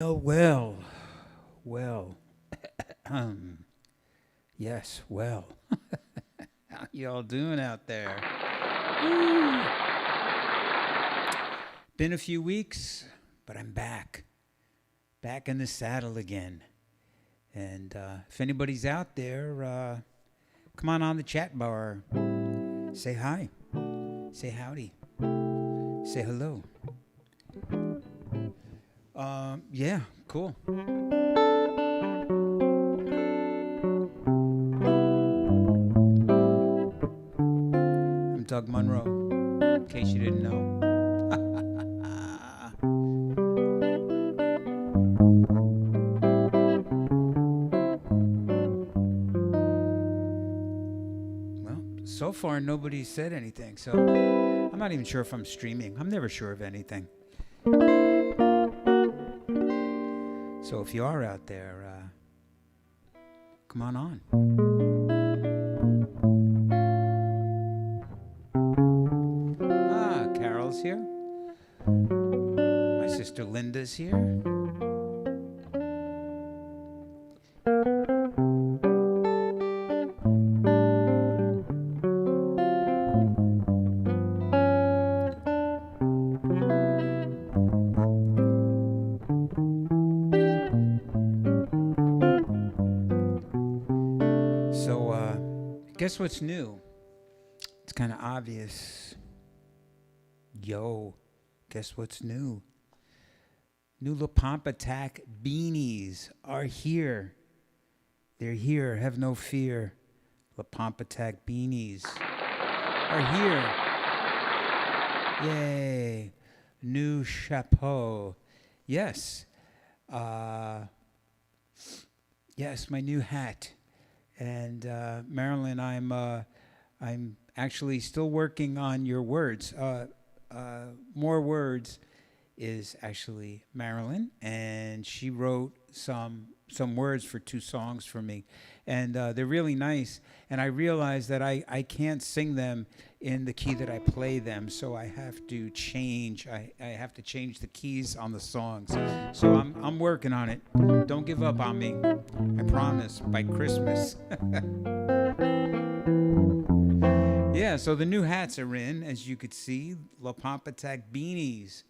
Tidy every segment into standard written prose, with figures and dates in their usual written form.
Oh, well, um, yes, well. How y'all doing out there? Woo. Been a few weeks, but I'm back in the saddle again. And if anybody's out there, come on the chat bar. Say hi, say howdy, say hello. Yeah, cool. I'm Doug Munro, in case you didn't know. Well, so far nobody said anything, so I'm not even sure if I'm streaming. I'm never sure of anything. So if you are out there, come on. Carol's here. My sister Linda's here. Guess what's new? It's kind of obvious. Yo, guess what's new? New LOOP-MANIA beanies are here. They're here. Have no fear. LOOP-MANIA beanies are here. Yay. New chapeau. Yes. Yes, my new hat. And Marilyn, I'm actually still working on your words. More Words is actually Marilyn, and she wrote some words for 2 songs for me, and they're really nice. And I realized that I can't sing them in the key that I play them, so I have to change. I have to change the keys on the songs. So I'm working on it. Don't give up on me. I promise by Christmas. Yeah, so the new hats are in, as you could see, LOOP-MANIA beanies.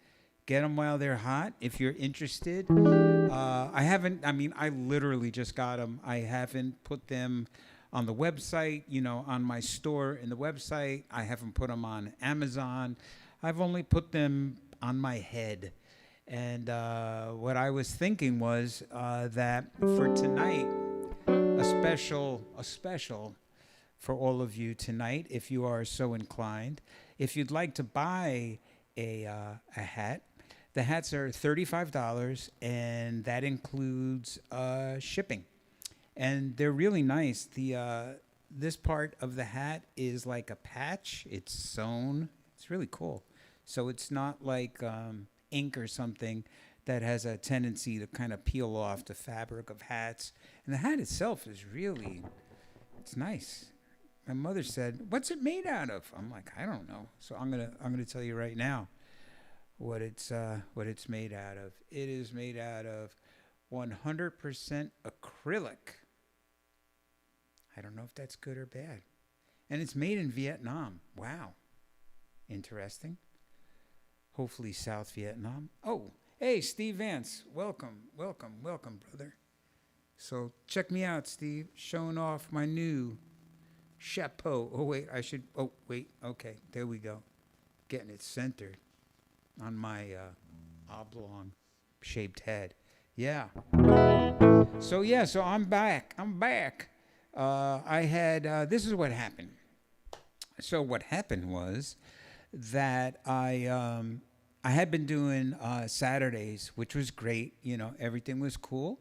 Get them while they're hot if you're interested. I literally just got them. I haven't put them on the website, on my store in the website. I haven't put them on Amazon. I've only put them on my head. And what I was thinking was that for tonight, a special for all of you tonight, if you are so inclined. If you'd like to buy a hat, the hats are $35, and that includes shipping. And they're really nice. This part of the hat is like a patch. It's sewn. It's really cool. So it's not like ink or something that has a tendency to kind of peel off the fabric of hats. And the hat itself is it's nice. My mother said, "What's it made out of?" I'm like, "I don't know." So I'm gonna tell you right now what it's made out of. It is made out of 100% acrylic. I don't know if that's good or bad. And it's made in Vietnam. Wow. Interesting. Hopefully South Vietnam. Oh, hey, Steve Vance. Welcome, brother. So check me out, Steve. Showing off my new chapeau. Okay, there we go. Getting it centered on my oblong shaped head. Yeah. So I'm back. This is what happened. So what happened was that I had been doing Saturdays, which was great. Everything was cool.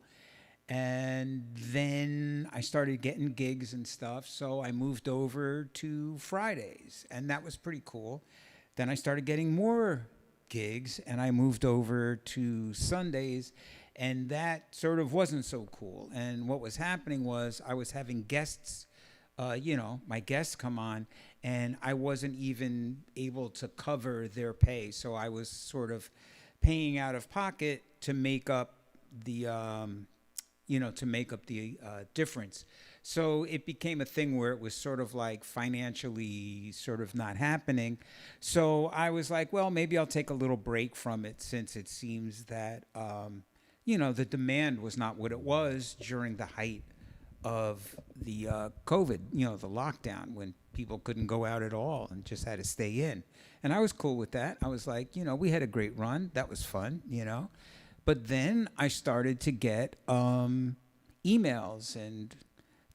And then I started getting gigs and stuff, so I moved over to Fridays, and that was pretty cool. Then I started getting more gigs, and I moved over to Sundays, and that sort of wasn't so cool. And what was happening was I was having guests, my guests come on, and I wasn't even able to cover their pay, so I was sort of paying out of pocket to make up to make up the difference. So it became a thing where it was sort of like financially sort of not happening. So I was like, well, maybe I'll take a little break from it since it seems that, the demand was not what it was during the height of the COVID, the lockdown when people couldn't go out at all and just had to stay in. And I was cool with that. I was like, we had a great run. That was fun. But then I started to get emails and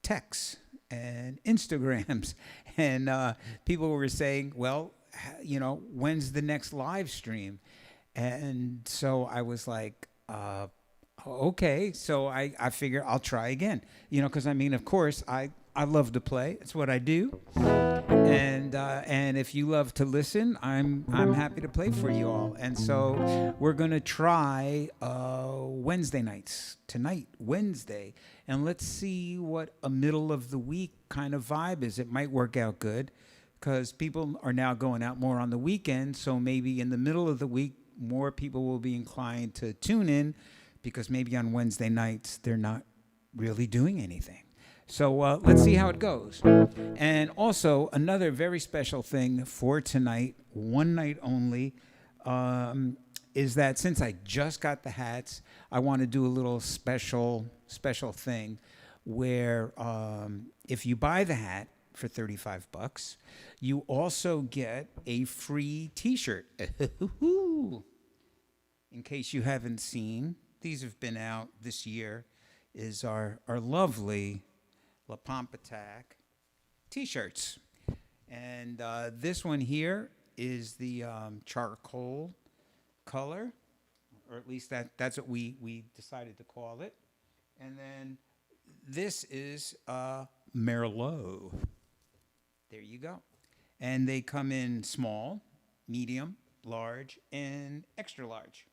texts and Instagrams, and people were saying, well, when's the next live stream? And so I was like, okay. So I figure I'll try again, because of course, I love to play. It's what I do. And if you love to listen, I'm happy to play for you all. And so we're gonna try Wednesday nights tonight, Wednesday, and let's see what a middle of the week kind of vibe is. It might work out good because people are now going out more on the weekend. So maybe in the middle of the week, more people will be inclined to tune in because maybe on Wednesday nights they're not really doing anything. So let's see how it goes. And also, another very special thing for tonight, one night only, is that since I just got the hats, I want to do a little special thing where if you buy the hat for $35, you also get a free T-shirt. In case you haven't seen, these have been out this year, is our lovely La Pomp Attack T-shirts. And this one here is the charcoal color, or at least that's what we decided to call it. And then this is Merlot. There you go. And they come in small, medium, large, and extra large.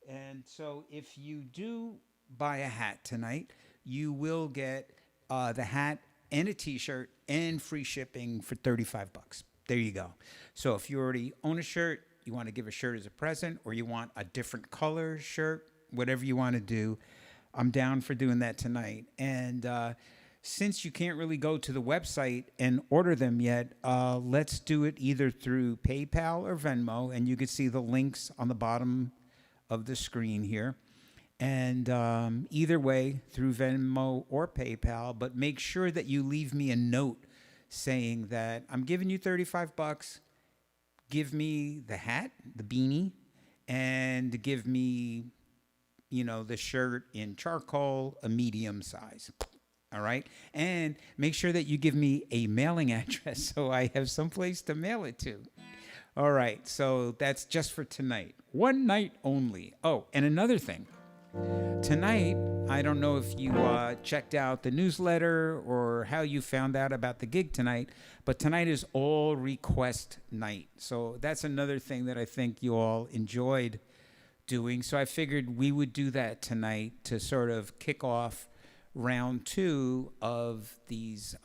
And so if you do buy a hat tonight, you will get the hat and a T-shirt and free shipping for $35. There you go. So if you already own a shirt, you want to give a shirt as a present, or you want a different color shirt, whatever you want to do, I'm down for doing that tonight. And since you can't really go to the website and order them yet, let's do it either through PayPal or Venmo, and you can see the links on the bottom of the screen here. And either way, through Venmo or PayPal, but make sure that you leave me a note saying that I'm giving you $35, give me the hat, the beanie, and give me, the shirt in charcoal, a medium size. All right? And make sure that you give me a mailing address so I have someplace to mail it to. All right, so that's just for tonight. One night only. Oh, and another thing. Tonight, I don't know if you checked out the newsletter or how you found out about the gig tonight, but tonight is all request night. So that's another thing that I think you all enjoyed doing. So I figured we would do that tonight to sort of kick off round 2 of these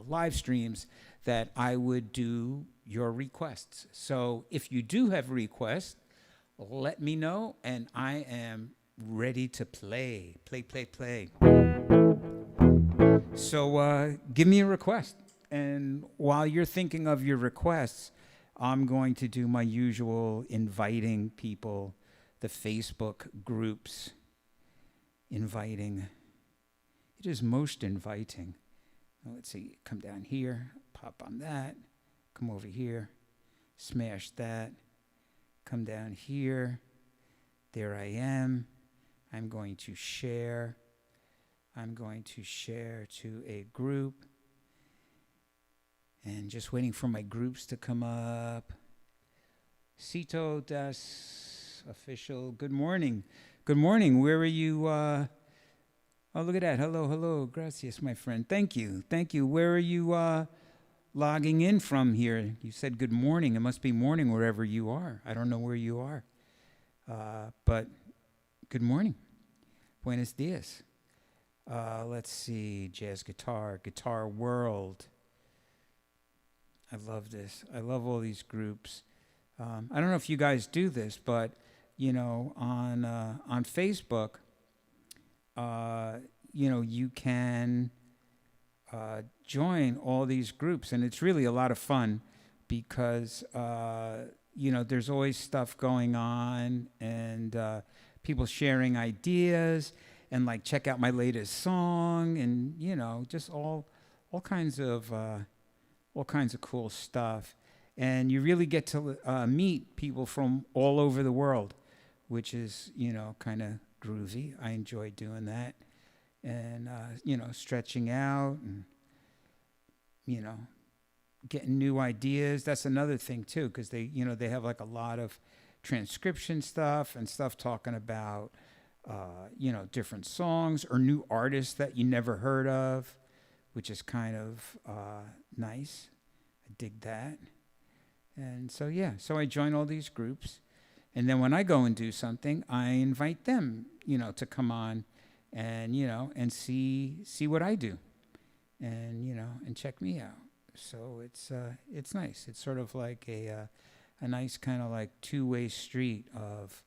live streams, that I would do your requests. So if you do have requests, let me know, and I am ready to play. So give me a request. And while you're thinking of your requests, I'm going to do my usual inviting people, the Facebook groups, inviting. It is most inviting. Now, let's see, come down here, pop on that, come over here, smash that, come down here. There I am. I'm going to share. I'm going to share to a group. And just waiting for my groups to come up. Cito das Official. Good morning. Good morning. Where are you? Oh, look at that. Hello. Gracias, my friend. Thank you. Where are you logging in from here? You said good morning. It must be morning wherever you are. I don't know where you are. But good morning. Buenos dias. Let's see. Jazz Guitar World. I love this. I love all these groups. I don't know if you guys do this, but, on Facebook, uh, you can join all these groups, and it's really a lot of fun because there's always stuff going on, and people sharing ideas, and like check out my latest song, and just all kinds of cool stuff. And you really get to meet people from all over the world, which is kind of groovy. I enjoy doing that, and stretching out, and getting new ideas. That's another thing too, because they have like a lot of transcription stuff and stuff talking about different songs or new artists that you never heard of, which is kind of nice. I dig that. And so I join all these groups, and then when I go and do something, I invite them to come on and and see what I do, and and check me out. So it's nice. It's sort of like a nice kind of like two-way street of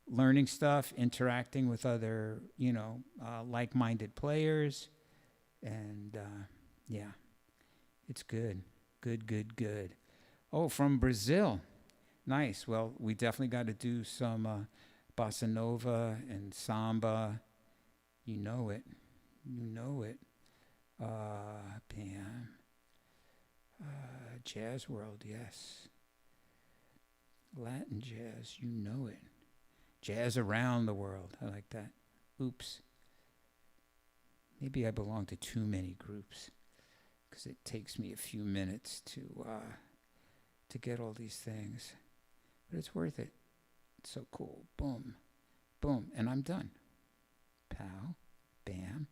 learning stuff, interacting with other like-minded players, and it's good. Oh, from Brazil. Nice. Well, we definitely got to do some bossa nova and samba. You know it. Bam. Jazz world, yes. Latin jazz, you know it. Jazz around the world. I like that. Oops. Maybe I belong to too many groups, because it takes me a few minutes to get all these things. But it's worth it. It's so cool. Boom. Boom. And I'm done. Pow. Bam.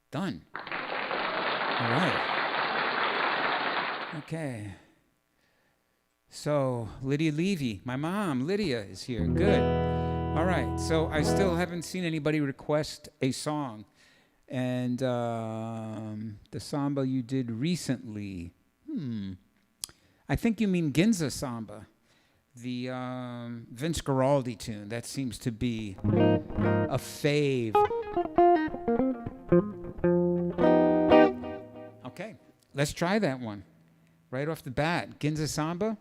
Done. All right. Okay. So, Lydia Levy, my mom, Lydia, is here. Good. All right. So, I still haven't seen anybody request a song. And the samba you did recently, I think you mean Ginza Samba, the Vince Guaraldi tune. That seems to be a fave. Okay, let's try that one right off the bat. Ginza Samba.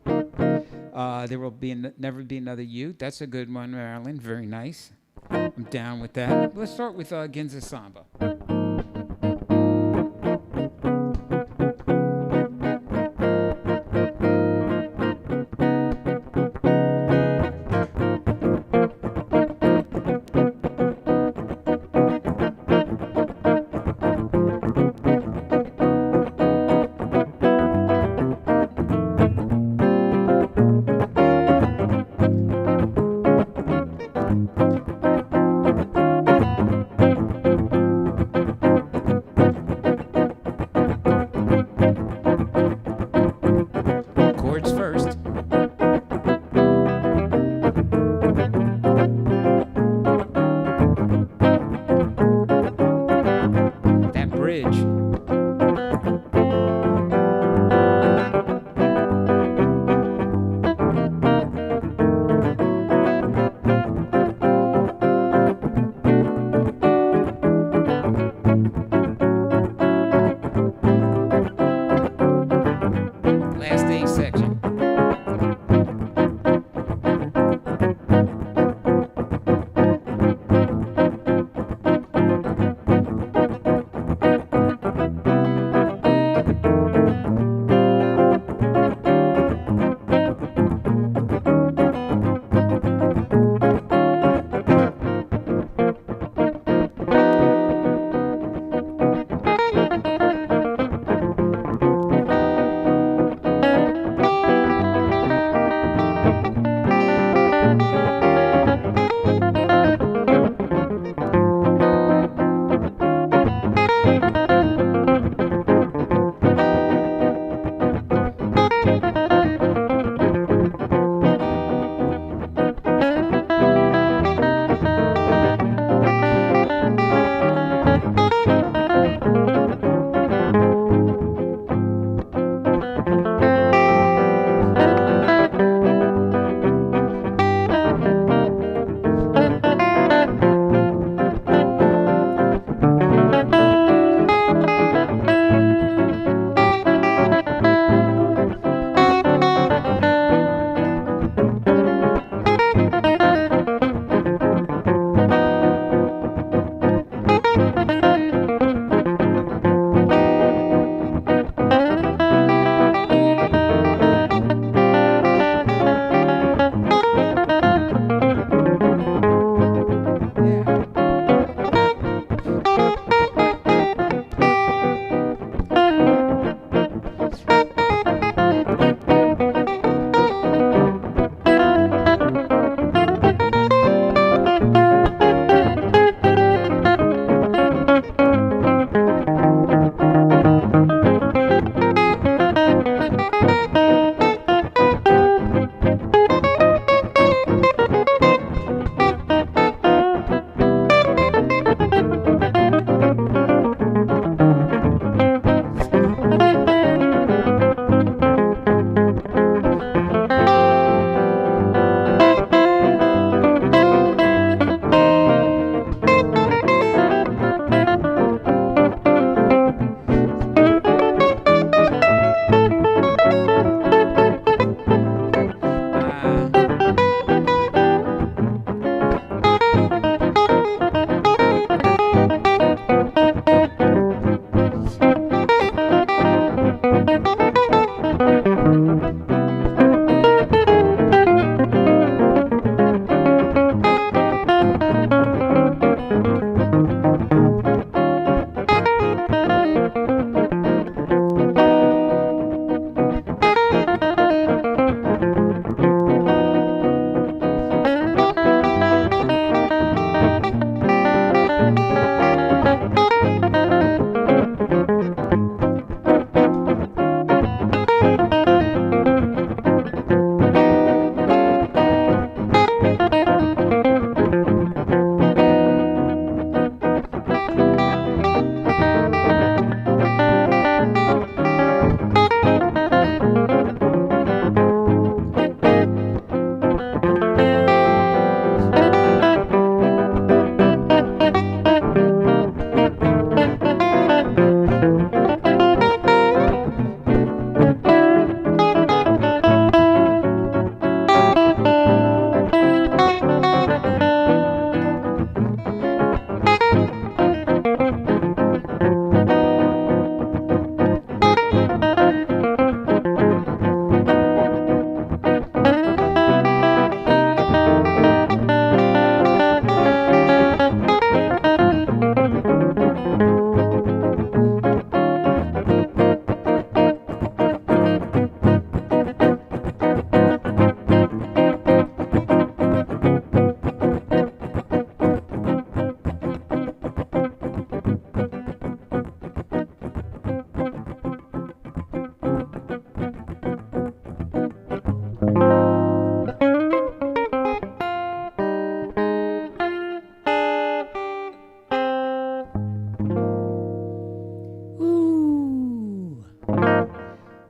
There will never be another you. That's a good one, Marilyn. Very nice. I'm down with that. Let's start with Ginza Samba.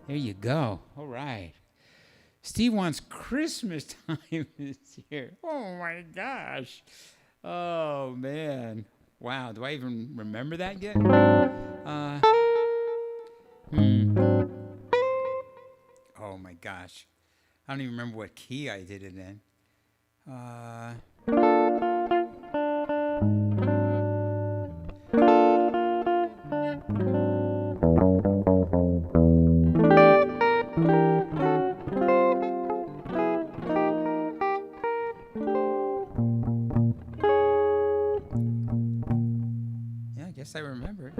There you go. All right. Steve wants Christmas time this year. Oh my gosh. Oh man. Wow. Do I even remember that yet? Oh my gosh. I don't even remember what key I did it in. Yeah, I guess I remember it.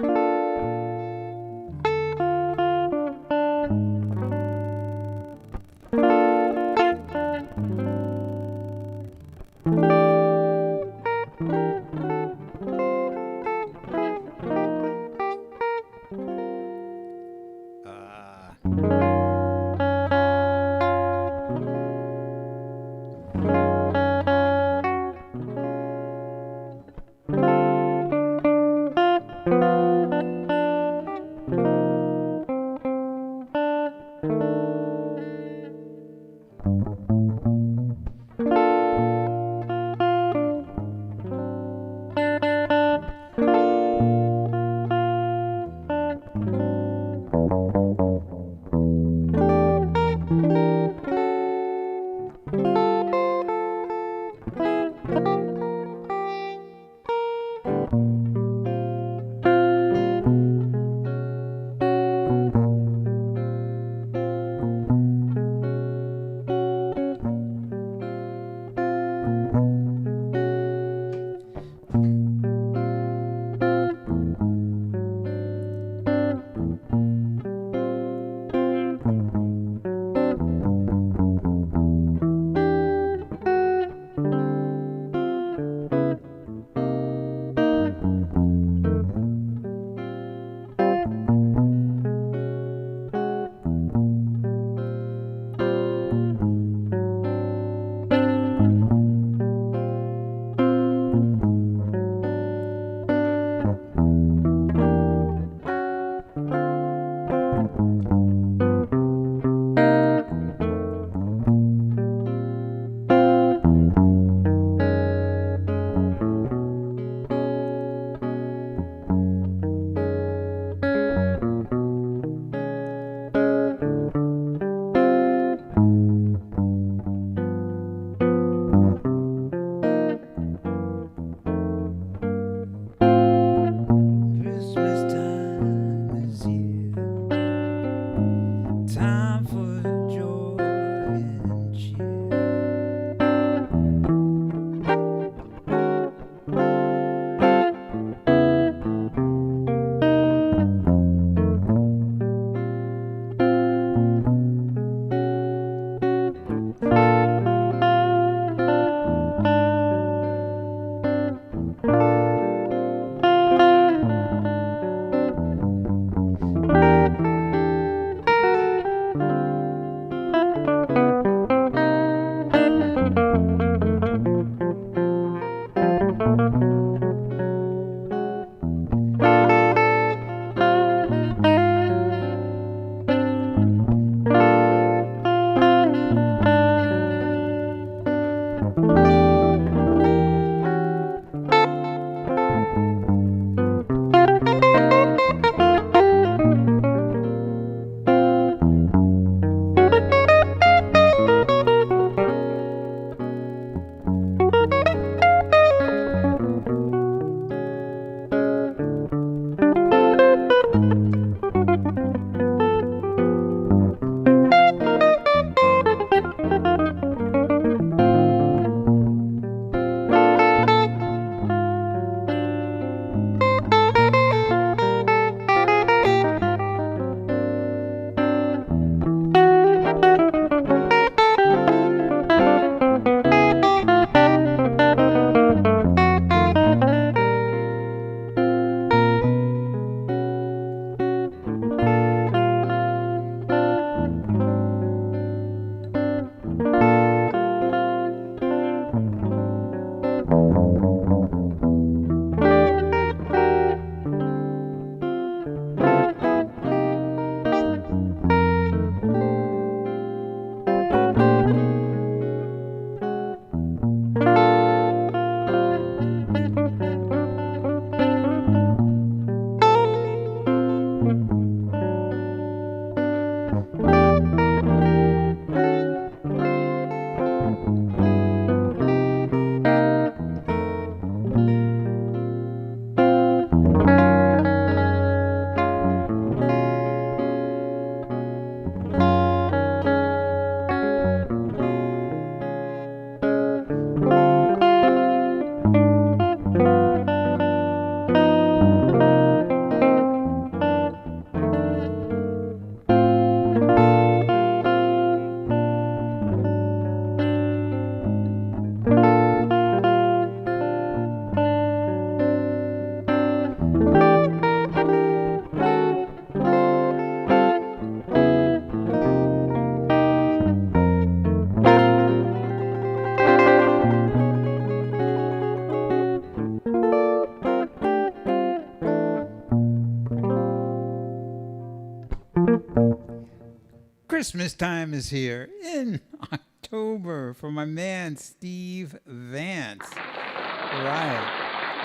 Christmas time is here in October for my man Steve Vance. Right.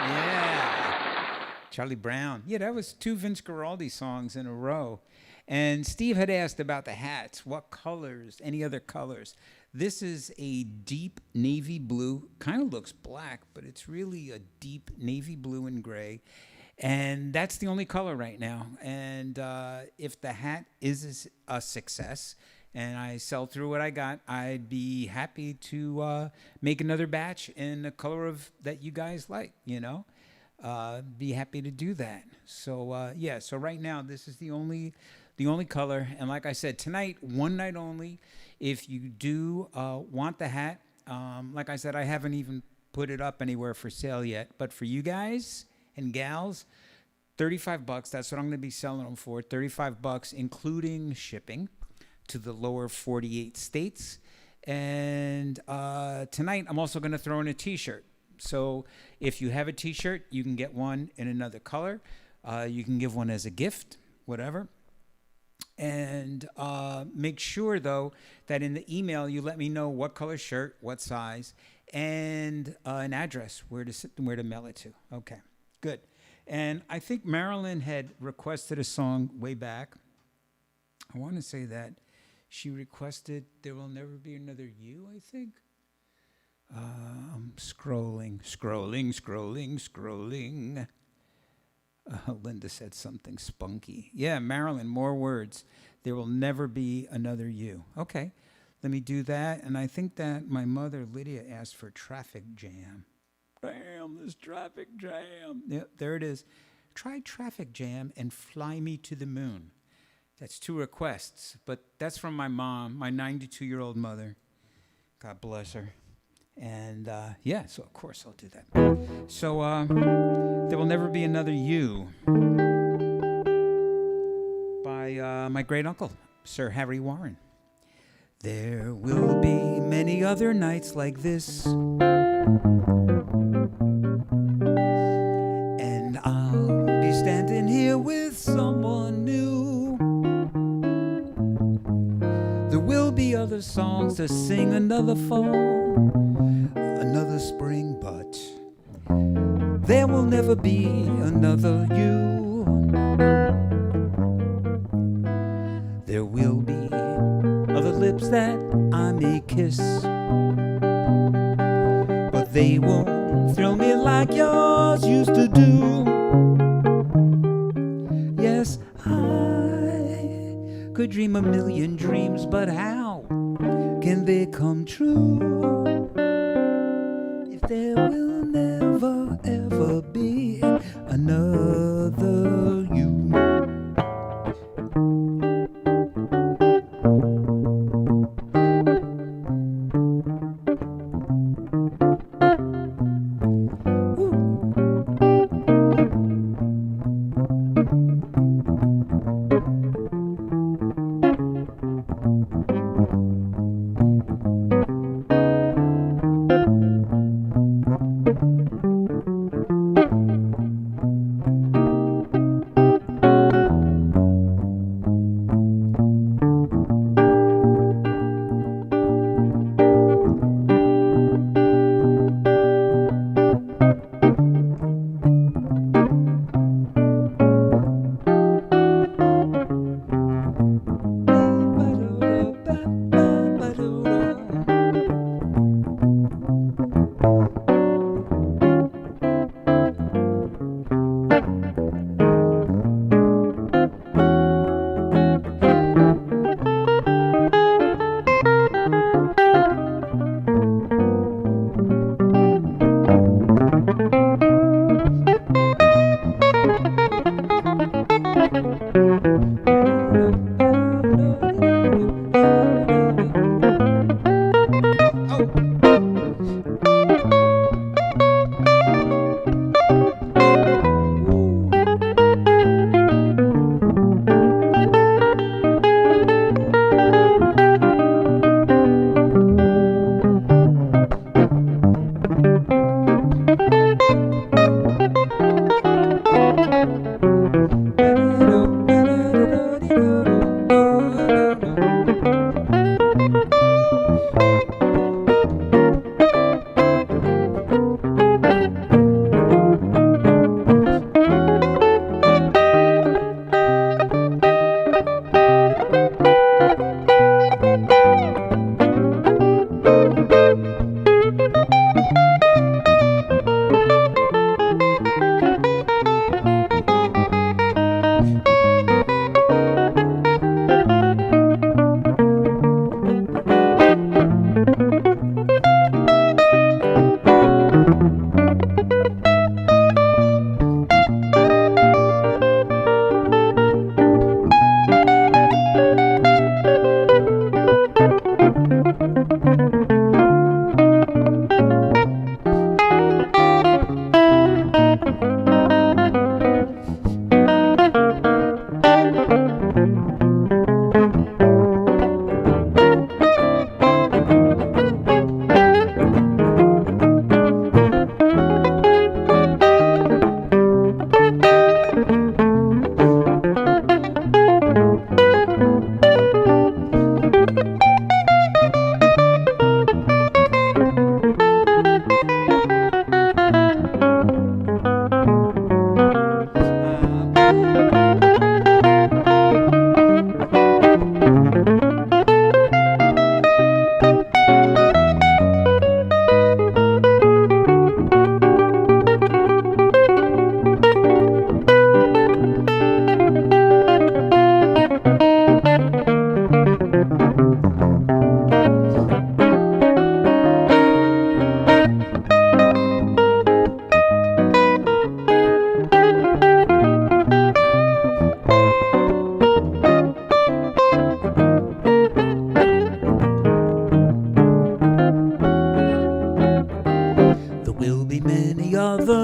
Yeah. Charlie Brown. Yeah, that was 2 Vince Guaraldi songs in a row. And Steve had asked about the hats. What colors? Any other colors? This is a deep navy blue. Kind of looks black, but it's really a deep navy blue and gray. And that's the only color right now. And if the hat is a success and I sell through what I got, I'd be happy to make another batch in the color of that you guys like, you know. Be happy to do that. So, yeah, so right now this is the only color. And like I said, tonight, one night only. If you do want the hat, like I said, I haven't even put it up anywhere for sale yet. But for you guys and gals, $35. That's what I'm going to be selling them for. $35, including shipping to the lower 48 states. And tonight, I'm also going to throw in a T-shirt. So if you have a T-shirt, you can get one in another color. You can give one as a gift, whatever. And make sure, though, that in the email, you let me know what color shirt, what size, and an address where to mail it to. Okay. Good. And I think Marilyn had requested a song way back. I want to say that she requested There Will Never Be Another You, I think. I'm scrolling. Linda said something spunky. Yeah, Marilyn, more words. There will never be another you. Okay, let me do that. And I think that my mother, Lydia, asked for Traffic Jam. Damn, this Traffic Jam. Yeah, there it is. Try Traffic Jam and Fly Me to the Moon. That's 2 requests, but that's from my mom, my 92-year-old mother. God bless her. And, yeah, so of course I'll do that. So, There Will Never Be Another You by my great-uncle, Sir Harry Warren. There will be many other nights like this, and I'll be standing here with someone new. There will be other songs to sing another fall, another spring, but there will never be another you. There will be other lips that I may kiss, but they won't thrill me like yours used to do. Yes, I could dream a million dreams, but how can they come true if there will never ever be another another you.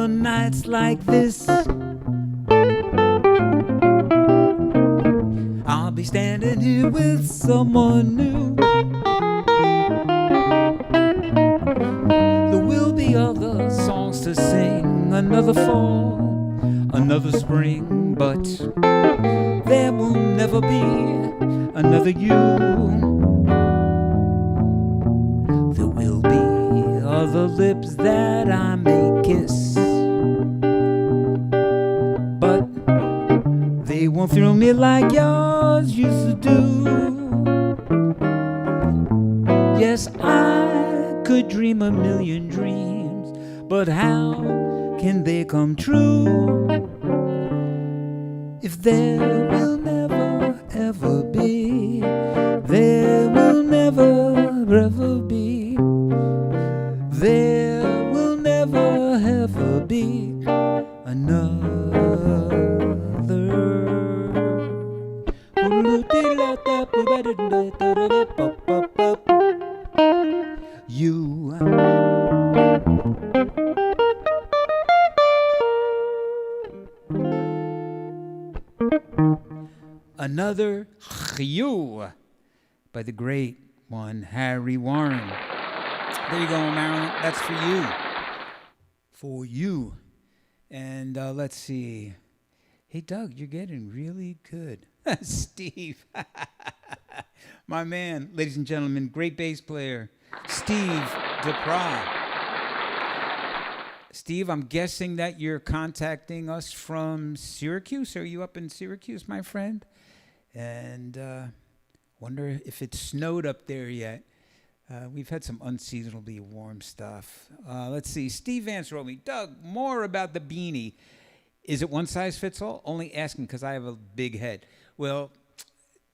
nights like this, I'll be standing here with someone new. There will be other songs to sing, another fall, another spring, but there will never be another you. There will be other lips that I may kiss, but they won't thrill me like yours used to do. Yes, I could dream a million dreams, but how can they come true if there will never ever be, there will never ever be, there will never ever be another Another You by the great one, Harry Warren. There you go, Marilyn. That's for you. For you. And let's see. Hey, Doug, you're getting really good. Steve. My man, ladies and gentlemen, great bass player, Steve DePra. Steve, I'm guessing that you're contacting us from Syracuse. Are you up in Syracuse, my friend? And wonder if it snowed up there yet. We've had some unseasonably warm stuff. Let's see. Steve Vance wrote me, Doug, more about the beanie. Is it one size fits all? Only asking because I have a big head. Well,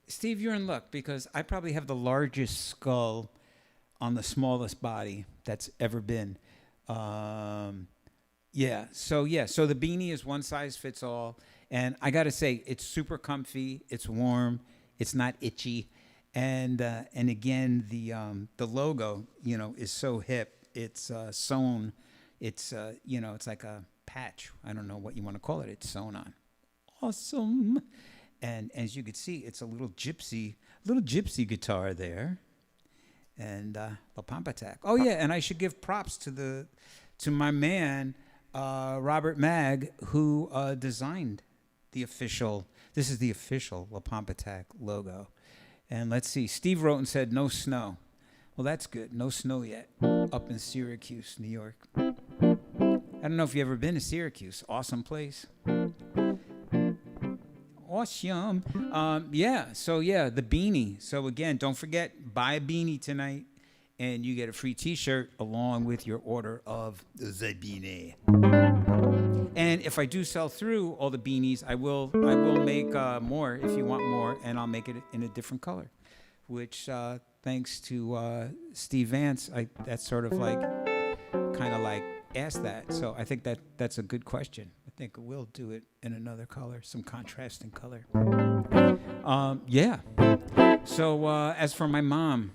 Steve, you're in luck because I probably have the largest skull on the smallest body that's ever been. So the beanie is one size fits all. And I got to say, it's super comfy. It's warm. It's not itchy. And again, the logo, is so hip. It's sewn. It's, it's like a patch. I don't know what you want to call it. It's sewn on. Awesome. And as you can see, it's a little gypsy guitar there. And LOOP-MANIA. Oh yeah, and I should give props to my man Robert Mag, who designed the official. This is the official LOOP-MANIA logo. And let's see. Steve wrote and said no snow. Well, that's good. No snow yet up in Syracuse, New York. I don't know if you've ever been to Syracuse. Awesome place. Awesome. The beanie. So again, don't forget, buy a beanie tonight, and you get a free T-shirt along with your order of the beanie. And if I do sell through all the beanies, I will make more if you want more, and I'll make it in a different color, which thanks to Steve Vance, that's sort of like kind of like asked that. So I think that's a good question. I think we'll do it in another color, some contrasting color. So as for my mom,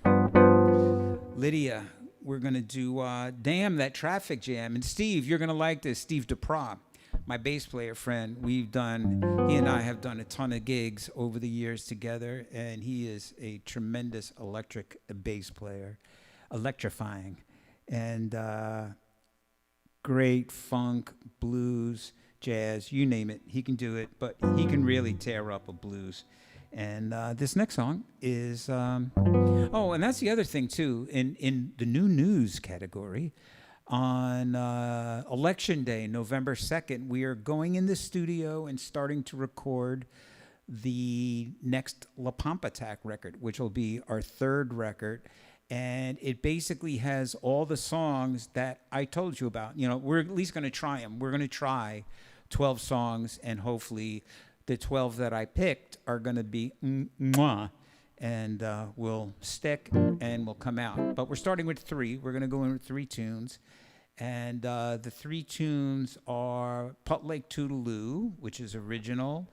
Lydia, we're going to do Damn That Traffic Jam. And Steve, you're going to like this. Steve DePra, my bass player friend. He and I have done a ton of gigs over the years together, and he is a tremendous electric bass player, electrifying, and great funk, blues, jazz, you name it. He can do it, but he can really tear up a blues. And this next song is, and that's the other thing too, in the new news category, on Election Day, November 2nd, we are going in the studio and starting to record the next LOOP-MANIA record, which will be our third record. And it basically has all the songs that I told you about. We're at least going to try them. We're going to try 12 songs, and hopefully the 12 that I picked are going to be mwah, and will stick and will come out. But we're starting with 3. We're going to go in with 3 tunes. And the 3 tunes are Putt Lake Toodaloo, which is original,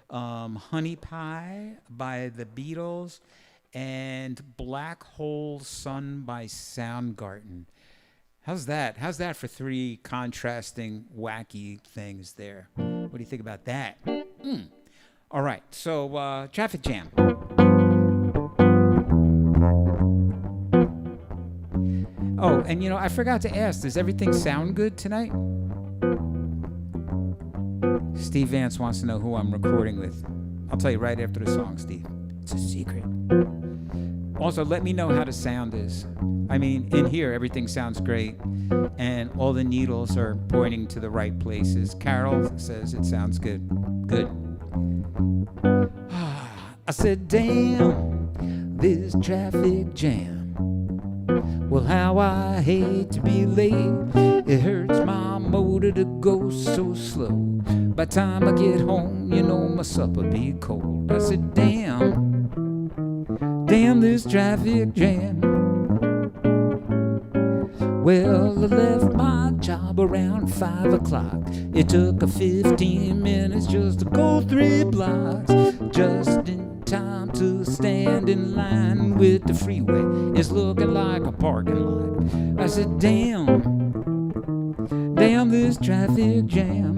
Honey Pie by the Beatles, and Black Hole Sun by Soundgarden. How's that? How's that for 3 contrasting, wacky things there? What do you think about that? All right, so Traffic Jam. Oh, and I forgot to ask, does everything sound good tonight? Steve Vance wants to know who I'm recording with. I'll tell you right after the song, Steve. It's a secret. Also, let me know how the sound is. I mean, in here, everything sounds great, and all the needles are pointing to the right places. Carol says it sounds good. Good. I said, damn, this traffic jam. Well, how I hate to be late. It hurts my motor to go so slow. By the time I get home, my supper be cold. I said, damn this traffic jam. Well, I left my job around 5 o'clock. It took 15 minutes just to go 3 blocks. Just in time to stand in line with the freeway. It's looking like a parking lot. I said, damn this traffic jam.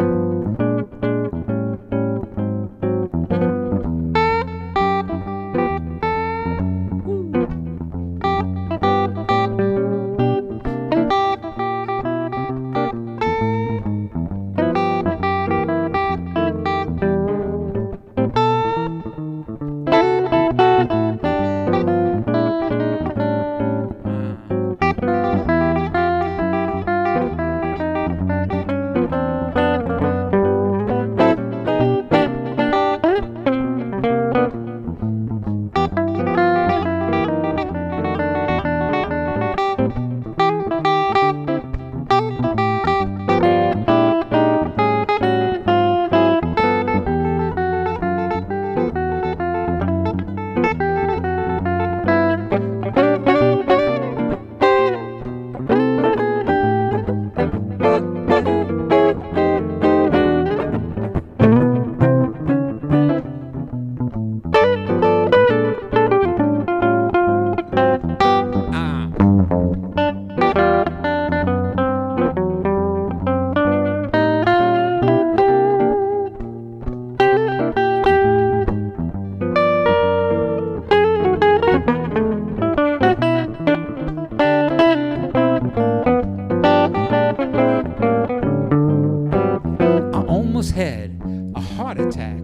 a heart attack.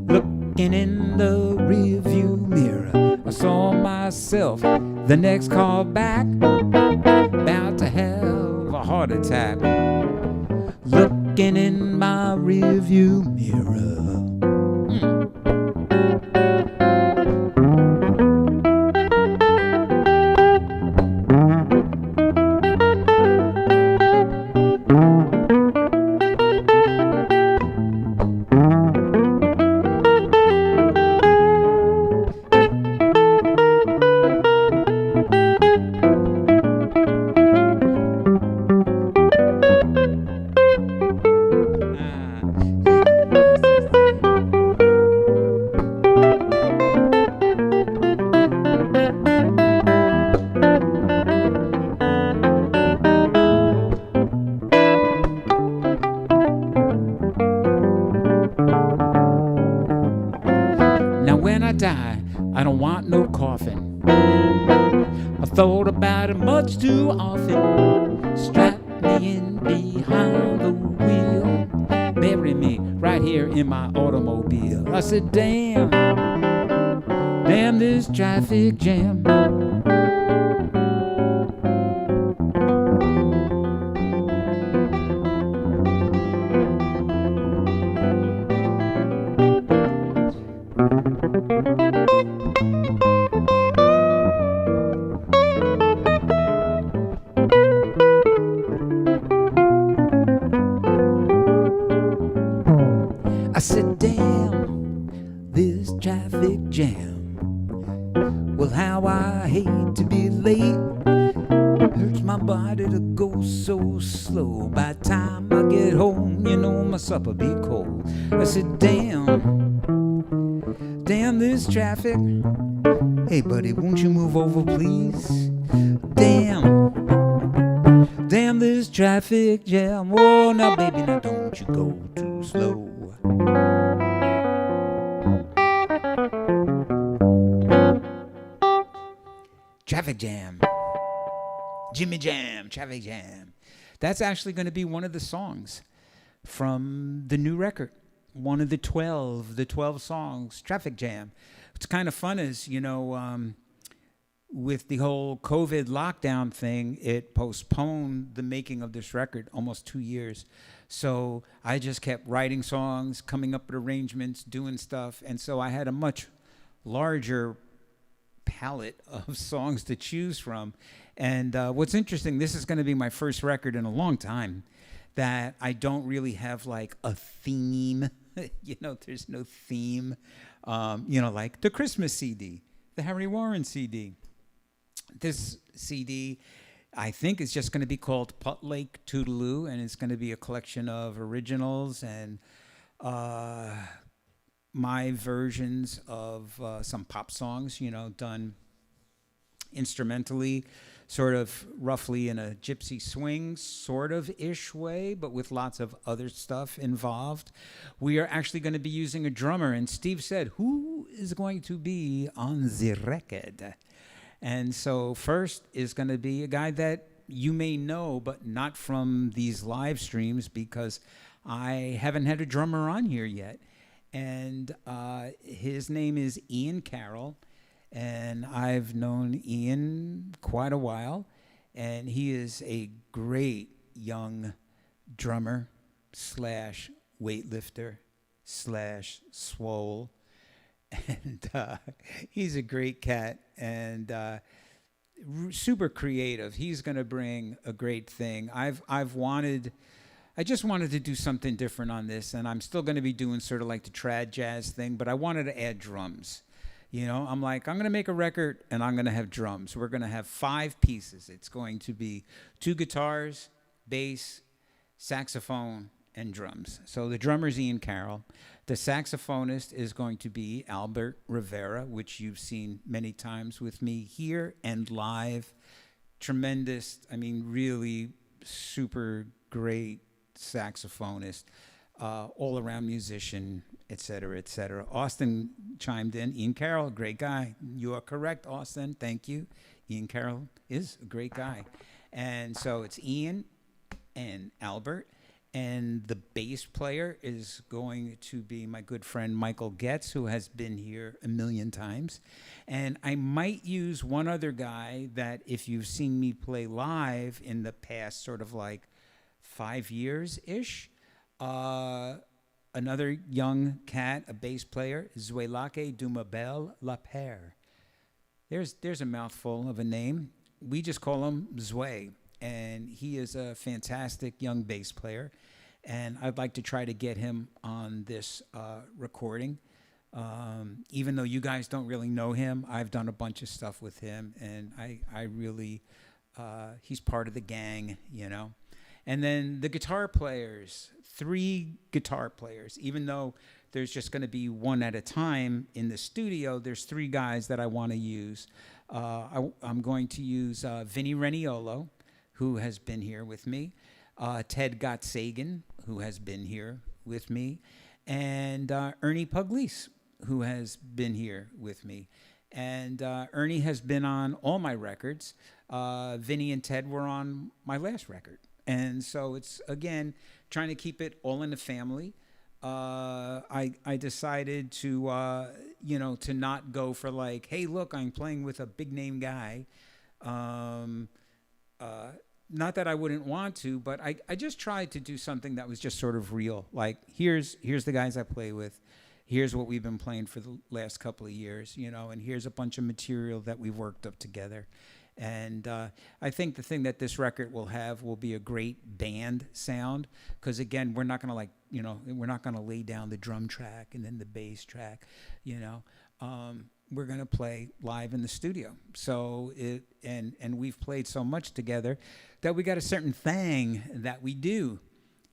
Looking in the rearview mirror, I saw myself the next call back, about to have a heart attack. Looking in my rearview mirror. I don't want no coffin. I thought about it much too often. Strap me in behind the wheel, bury me right here in my automobile. I said, damn, damn this traffic jam. I said, damn, this traffic jam. Well, how I hate to be late. Hurts my body to go so slow. By the time I get home, you know my supper be cold. I said, damn, damn this traffic. Hey, buddy, won't you move over, please? Damn, damn this traffic jam. Oh, now, baby, now don't you go too slow. Traffic jam. Jimmy Jam, traffic jam. That's actually going to be one of the songs from the new record. One of the 12 songs, Traffic Jam. What's kind of fun is, you know, with the whole COVID lockdown thing, it postponed the making of this record almost 2 years. So I just kept writing songs, coming up with arrangements, doing stuff. And so I had a much larger palette of songs to choose from. And what's interesting, this is going to be my first record in a long time that I don't really have like a theme. You know, there's no theme. You know, like the Christmas CD, the Harry Warren CD. This CD, I think, is just going to be called Putt Lake Toodaloo, and it's going to be a collection of originals and my versions of some pop songs, you know, done instrumentally, sort of roughly in a gypsy swing sort of ish way, but with lots of other stuff involved. We are actually going to be using a drummer, and Steve said, who is going to be on the record? And so first is going to be a guy that you may know, but not from these live streams, because I haven't had a drummer on here yet. And his name is Ian Carroll, and I've known Ian quite a while, and he is a great young drummer slash weightlifter slash swole, and he's a great cat and super creative. He's going to bring a great thing. I just wanted to do something different on this, and I'm still going to be doing sort of like the trad jazz thing, but I wanted to add drums. You know, I'm like, I'm going to make a record, and I'm going to have drums. We're going to have 5 pieces. It's going to be 2 guitars, bass, saxophone, and drums. So the drummer's Ian Carroll. The saxophonist is going to be Albert Rivera, which you've seen many times with me here and live. Tremendous, I mean, really super great saxophonist, all-around musician, et cetera, et cetera. Austin chimed in. Ian Carroll, great guy. You are correct, Austin. Thank you. Ian Carroll is a great guy. And so it's Ian and Albert. And the bass player is going to be my good friend Michael Getz, who has been here a million times. And I might use one other guy that, if you've seen me play live in the past sort of like 5 years-ish, another young cat, a bass player, Zuelake Dumabel Lapere. There's a mouthful of a name. We just call him Zwe. And he is a fantastic young bass player, and I'd like to try to get him on this recording. Even though you guys don't really know him, I've done a bunch of stuff with him, and I really, he's part of the gang, you know. And then the guitar players, 3 guitar players. Even though there's just going to be one at a time in the studio, there's 3 guys that I want to use. I'm going to use Vinny Reniolo, who has been here with me, Ted Gottsagen, who has been here with me, and Ernie Pugliese, who has been here with me. And Ernie has been on all my records. Vinny and Ted were on my last record. And so it's, again, trying to keep it all in the family. I decided to, to not go for like, hey, look, I'm playing with a big name guy. Not that I wouldn't want to, but I just tried to do something that was just sort of real. Like, here's the guys I play with. Here's what we've been playing for the last couple of years, and here's a bunch of material that we've worked up together. And I think the thing that this record will have will be a great band sound, because, again, we're not going to we're not going to lay down the drum track and then the bass track, we're going to play live in the studio. So and we've played so much together that we got a certain thing that we do.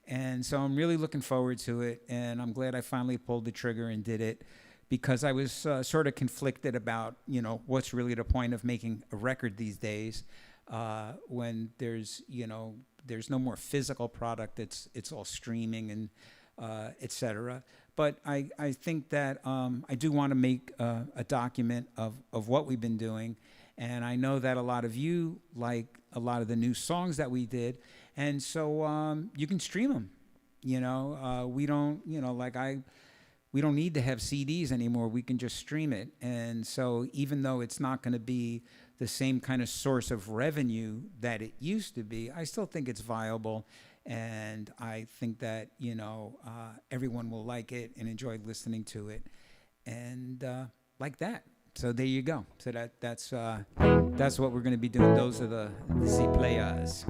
And so I'm really looking forward to it. And I'm glad I finally pulled the trigger and did it, because I was sort of conflicted about, what's really the point of making a record these days when there's no more physical product. It's all streaming and et cetera. But I think that I do want to make a document of what we've been doing. And I know that a lot of you like a lot of the new songs that we did. And so you can stream them. We don't, we don't need to have CDs anymore. We can just stream it. And so even though it's not going to be the same kind of source of revenue that it used to be, I still think it's viable. And I think that, everyone will like it and enjoy listening to it. And like that. So there you go. So that's what we're going to be doing. Those are the Z players.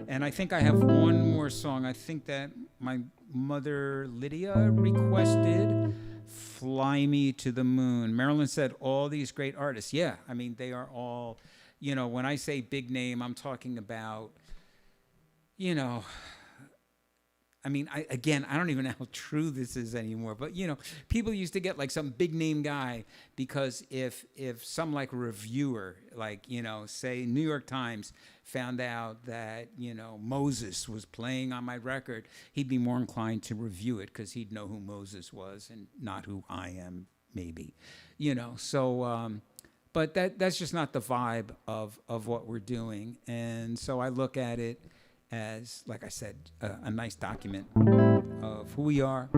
And I think I have one more song. I think that my mother Lydia requested Fly Me to the Moon. Marilyn said all these great artists. Yeah, I mean, they are all, when I say big name, I'm talking about, I don't even know how true this is anymore, but, people used to get like some big name guy, because if some like reviewer, like, say New York Times found out that, Moses was playing on my record, he'd be more inclined to review it because he'd know who Moses was and not who I am, maybe, so, but that's just not the vibe of what we're doing. And so I look at it as, like I said, a nice document of who we are,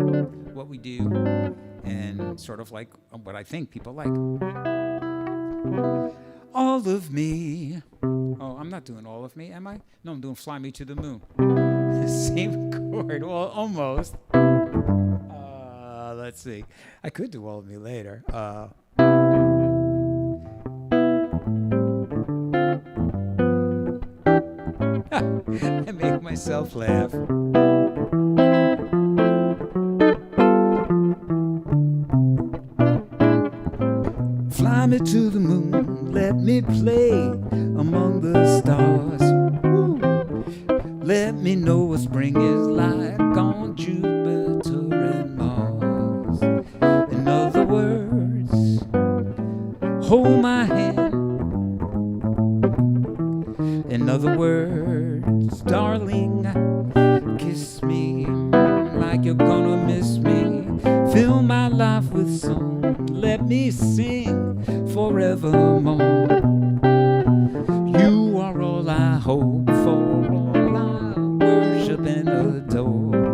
what we do, and sort of like what I think people like. All of me. Oh, I'm not doing All of Me, am I? No, I'm doing Fly Me to the Moon. Same chord, well, almost. Let's see. I could do All of Me later. I make myself laugh. Fly me to the moon, let me play among the stars. Woo. Let me know what spring is like on Jupiter and Mars. In other words, hold my hand. In other words, darling, kiss me like you're gonna miss me. Fill my life with song, let me sing forevermore. You are all I hope for, all I worship and adore.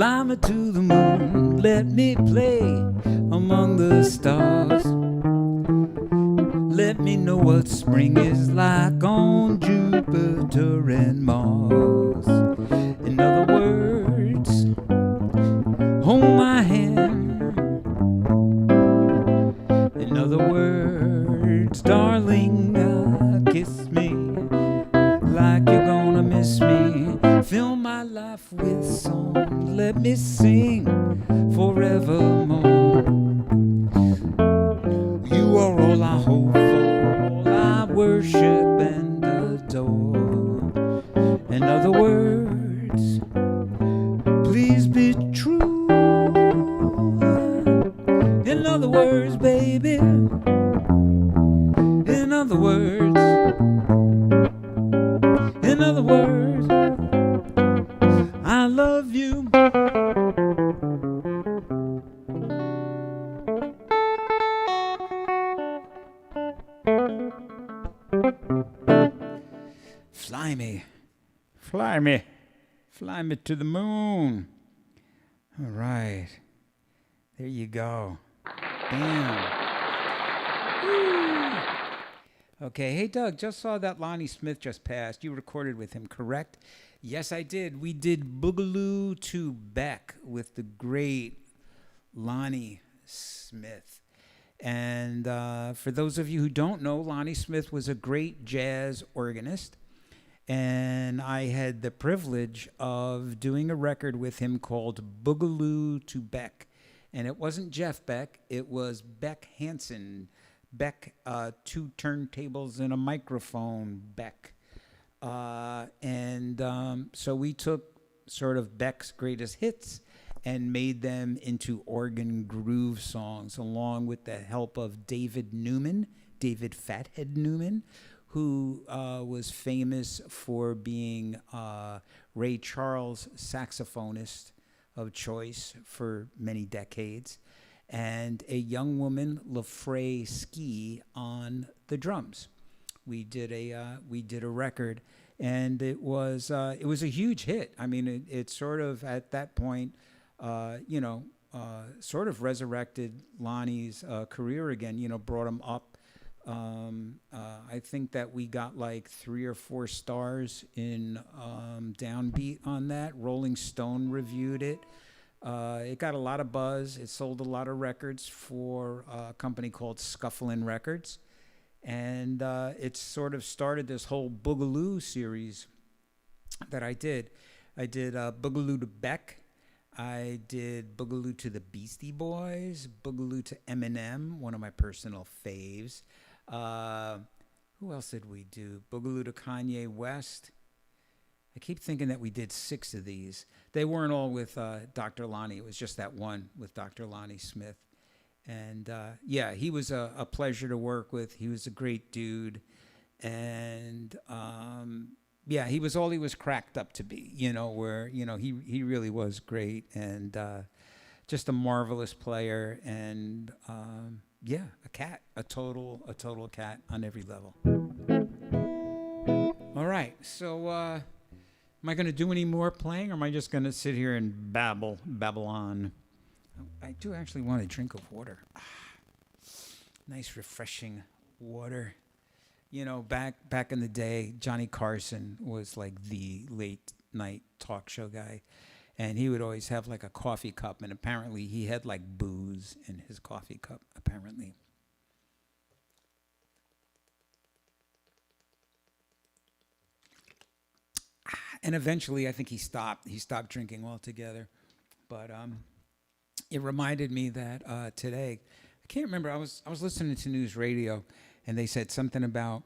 Fly me to the moon, let me play among the stars. Let me know what spring is like on Jupiter and Mars. In other words, hold my hand. In other words, darling, kiss me like you're gonna miss me. Fill my life with song, let me sing forevermore. You are all I hope for, all I worship and adore. In other words, please be true. In other words, baby. In other words. In other words, I love you. Fly me. Fly me. Fly me to the moon. All right. There you go. Damn. Woo. Okay. Hey, Doug, just saw that Lonnie Smith just passed. You recorded with him, correct? Yes, I did. We did Boogaloo to Beck with the great Lonnie Smith. And for those of you who don't know, Lonnie Smith was a great jazz organist. And I had the privilege of doing a record with him called Boogaloo to Beck. And it wasn't Jeff Beck, it was Beck Hansen. Beck, 2 turntables and a microphone, Beck. So we took sort of Beck's greatest hits and made them into organ groove songs, along with the help of David Newman, David Fathead Newman, who was famous for being Ray Charles' saxophonist of choice for many decades, and a young woman, LaFrey Ski, on the drums. We did a record, and it was a huge hit. I mean, it sort of at that point, sort of resurrected Lonnie's career again. Brought him up. I think that we got like 3 or 4 stars in Downbeat on that. Rolling Stone reviewed it. It got a lot of buzz. It sold a lot of records for a company called Scufflin' Records. And it sort of started this whole Boogaloo series that I did. I did Boogaloo to Beck. I did Boogaloo to the Beastie Boys, Boogaloo to Eminem, one of my personal faves. Who else did we do? Boogaloo to Kanye West. I keep thinking that we did 6 of these. They weren't all with Dr. Lonnie. It was just that one with Dr. Lonnie Smith. And he was a pleasure to work with. He was a great dude. And he was all he was cracked up to be, he really was great, and just a marvelous player, and a cat, a total cat on every level. All right, so am I going to do any more playing, or am I just going to sit here and babble on? I do actually want a drink of water. Nice, refreshing water. Back in the day, Johnny Carson was like the late night talk show guy. And he would always have like a coffee cup. And apparently he had like booze in his coffee cup, apparently. And eventually I think he stopped drinking altogether. But it reminded me that today, I can't remember, I was listening to news radio, and they said something about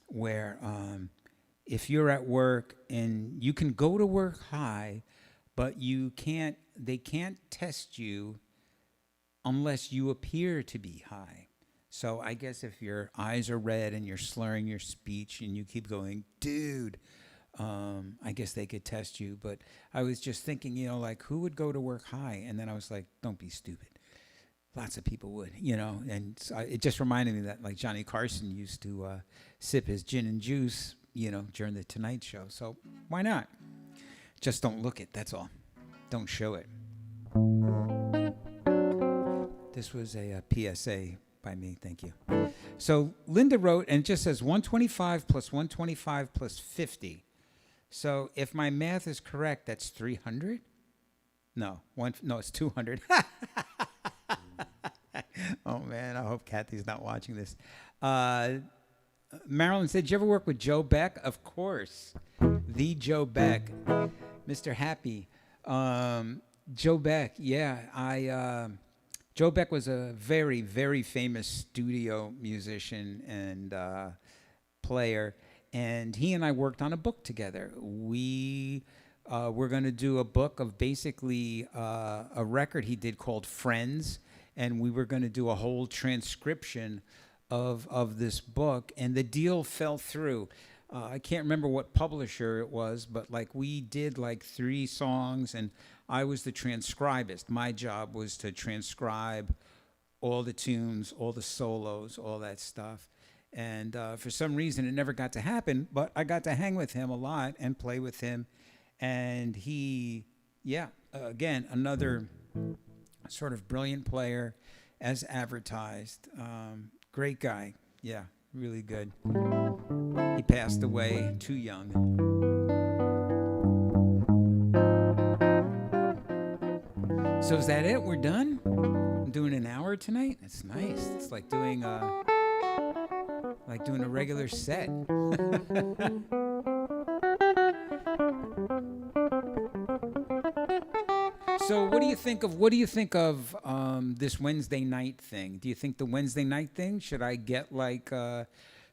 where if you're at work and you can go to work high, but they can't test you unless you appear to be high. So I guess if your eyes are red and you're slurring your speech and you keep going, dude, I guess they could test you. But I was just thinking, like, who would go to work high? And then I was like, don't be stupid. Lots of people would, and so it just reminded me that, like, Johnny Carson used to sip his gin and juice, during the Tonight Show. So why not? Just don't look it, that's all. Don't show it. This was a PSA by me. Thank you. So Linda wrote, and it just says 125 plus 125 plus 50. So if my math is correct, that's 300? No, it's 200. Oh, man, I hope Kathy's not watching this. Marilyn said, did you ever work with Joe Beck? Of course. The Joe Beck. Mr. Happy. Joe Beck, yeah. Joe Beck was a very, very famous studio musician and player, and he and I worked on a book together. We were going to do a book of basically a record he did called Friends, and we were going to do a whole transcription of this book, and the deal fell through. I can't remember what publisher it was, but we did 3 songs, and I was the transcribist. My job was to transcribe all the tunes, all the solos, all that stuff. And for some reason, it never got to happen, but I got to hang with him a lot and play with him. And he, again, another sort of brilliant player as advertised. Great guy. Yeah, really good. He passed away too young. So is that it? We're done? I'm doing an hour tonight? It's nice. It's like doing a regular set. So what do you think of this Wednesday night thing? Do you think the Wednesday night thing, should I get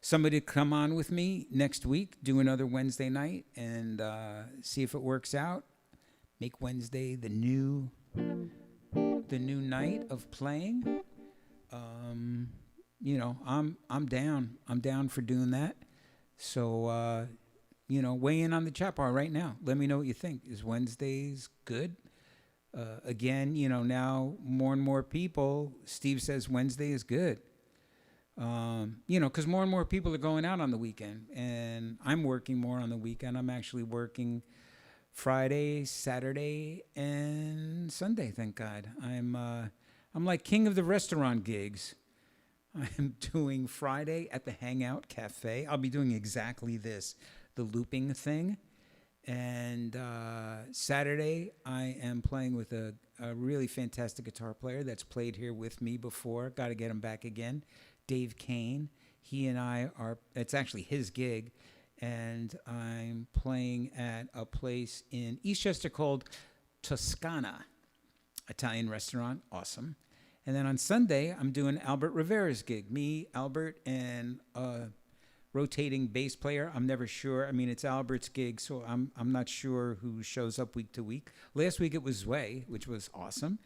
somebody to come on with me next week, do another Wednesday night, and see if it works out? Make Wednesday the new night of playing. I'm down. I'm down for doing that. So weigh in on the chat bar right now. Let me know what you think. Is Wednesdays good? Again, now more and more people, Steve says Wednesday is good. Because more and more people are going out on the weekend, and I'm working more on the weekend. I'm actually working Friday, Saturday, and Sunday, thank God. I'm like king of the restaurant gigs. I'm doing Friday at the Hangout Cafe. I'll be doing exactly this, the looping thing. And Saturday, I am playing with a really fantastic guitar player that's played here with me before. Got to get him back again. Dave Kane. He and I it's actually his gig. And I'm playing at a place in Eastchester called Toscana, Italian restaurant. Awesome. And then on Sunday, I'm doing Albert Rivera's gig. Me, Albert, and rotating bass player. I'm never sure. I mean, it's Albert's gig, so I'm not sure who shows up week to week. Last week it was Zway, which was awesome.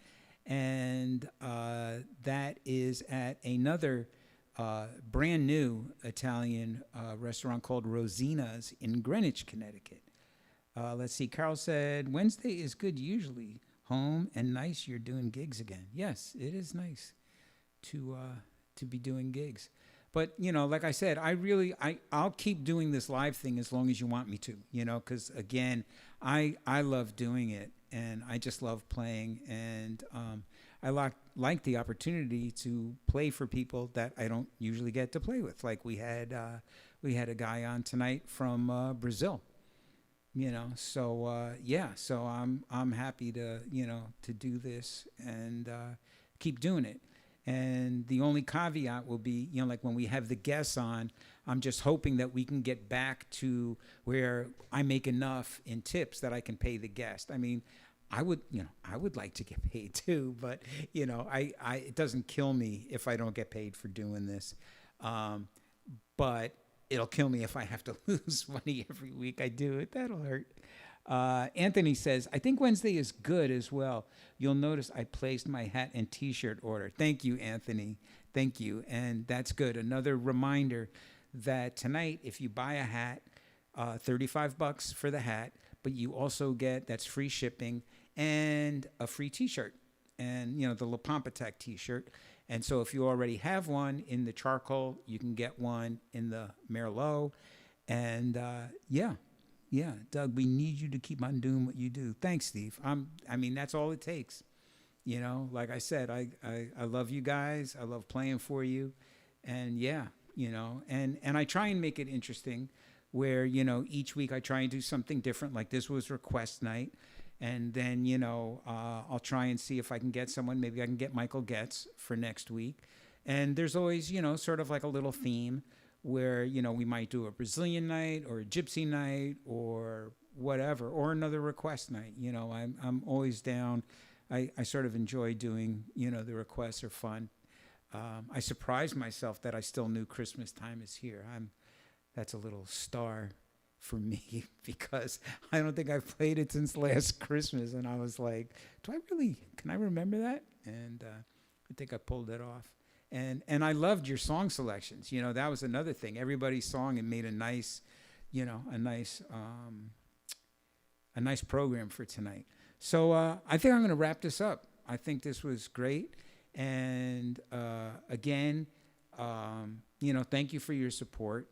And that is at another brand new Italian restaurant called Rosina's in Greenwich, Connecticut. Let's see. Carol said, Wednesday is good usually. Home and nice you're doing gigs again. Yes, it is nice to be doing gigs. But, like I said, I'll keep doing this live thing as long as you want me to, because, again, I love doing it, and I just love playing, and I like the opportunity to play for people that I don't usually get to play with. Like we had a guy on tonight from Brazil, so I'm happy to do this and keep doing it. And the only caveat will be, like when we have the guests on, I'm just hoping that we can get back to where I make enough in tips that I can pay the guest. I mean, I would like to get paid too, but it doesn't kill me if I don't get paid for doing this. But it'll kill me if I have to lose money every week I do it. That'll hurt. Anthony says, I think Wednesday is good as well. You'll notice I placed my hat and t-shirt order. Thank you, Anthony. Thank you. And that's good. Another reminder that tonight, if you buy a hat, $35 for the hat, but you also get, that's free shipping, and a free t-shirt. And, the La Pompatek t-shirt. And so if you already have one in the charcoal, you can get one in the Merlot. And, yeah, Doug, we need you to keep on doing what you do. Thanks, Steve. That's all it takes. Like I said, I love you guys. I love playing for you. And yeah, and I try and make it interesting where, each week I try and do something different. Like this was request night. And then, I'll try and see if I can get someone. Maybe I can get Michael Getz for next week. And there's always, sort of like a little theme where, we might do a Brazilian night or a gypsy night or whatever, or another request night. I'm always down. I sort of enjoy doing, the requests are fun. I surprised myself that I still knew Christmas time is here. That's a little star for me because I don't think I've played it since last Christmas. And I was like, can I remember that? And I think I pulled it off. And I loved your song selections. That was another thing. Everybody sang and made a nice program for tonight. So I think I'm going to wrap this up. I think this was great. And again, thank you for your support.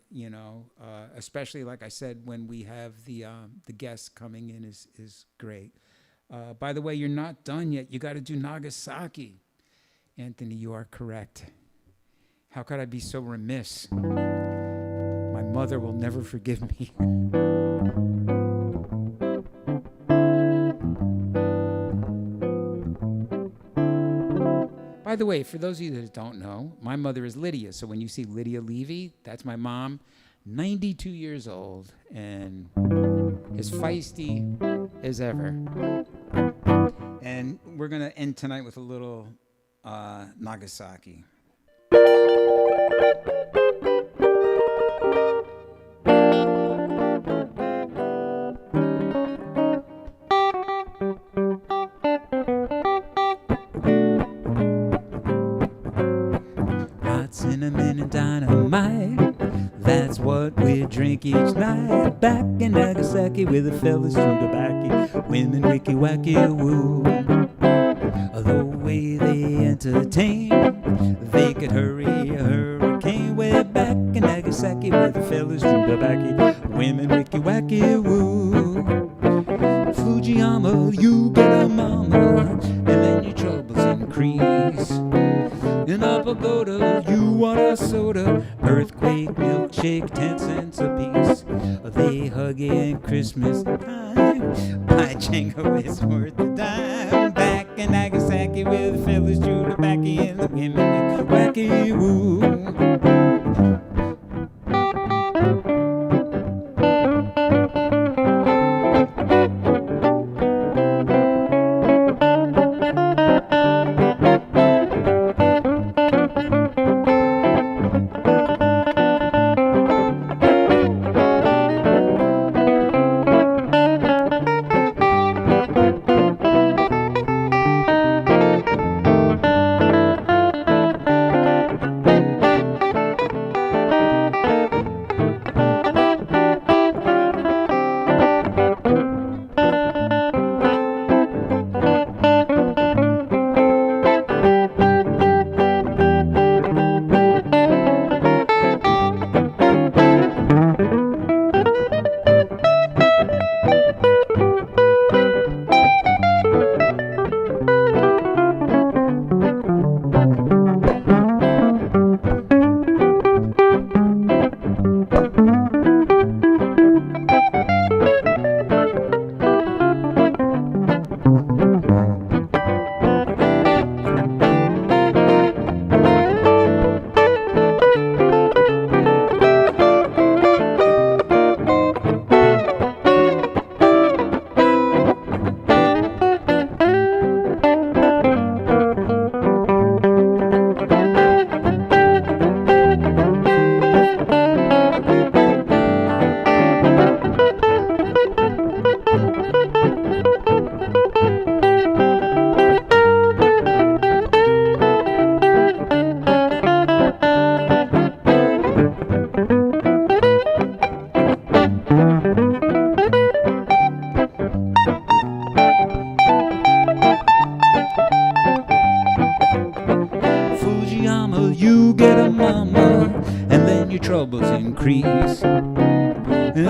Especially like I said, when we have the guests coming in is great. By the way, you're not done yet. You got to do Nagasaki. Anthony, you are correct. How could I be so remiss? My mother will never forgive me. By the way, for those of you that don't know, my mother is Lydia. So when you see Lydia Levy, that's my mom, 92 years old, and as feisty as ever. And we're going to end tonight with a little Nagasaki. Cinnamon and dynamite, that's what we drink each night. Back in Nagasaki with the fellas from tobacco, women wicky wacky woo. The way they entertain, they could hurry a hurricane. We're back in Nagasaki with the fellas from tobacco, women wicky wacky woo. Fujiyama, you get a mama, and then your troubles increase. In Pagoda, you want a soda, earthquake, milkshake, 10 cents a piece. They hug in Christmas time, my Django is worth the dime. Back in Nagasaki with the fellas chew tobacco and the women with wacky woo.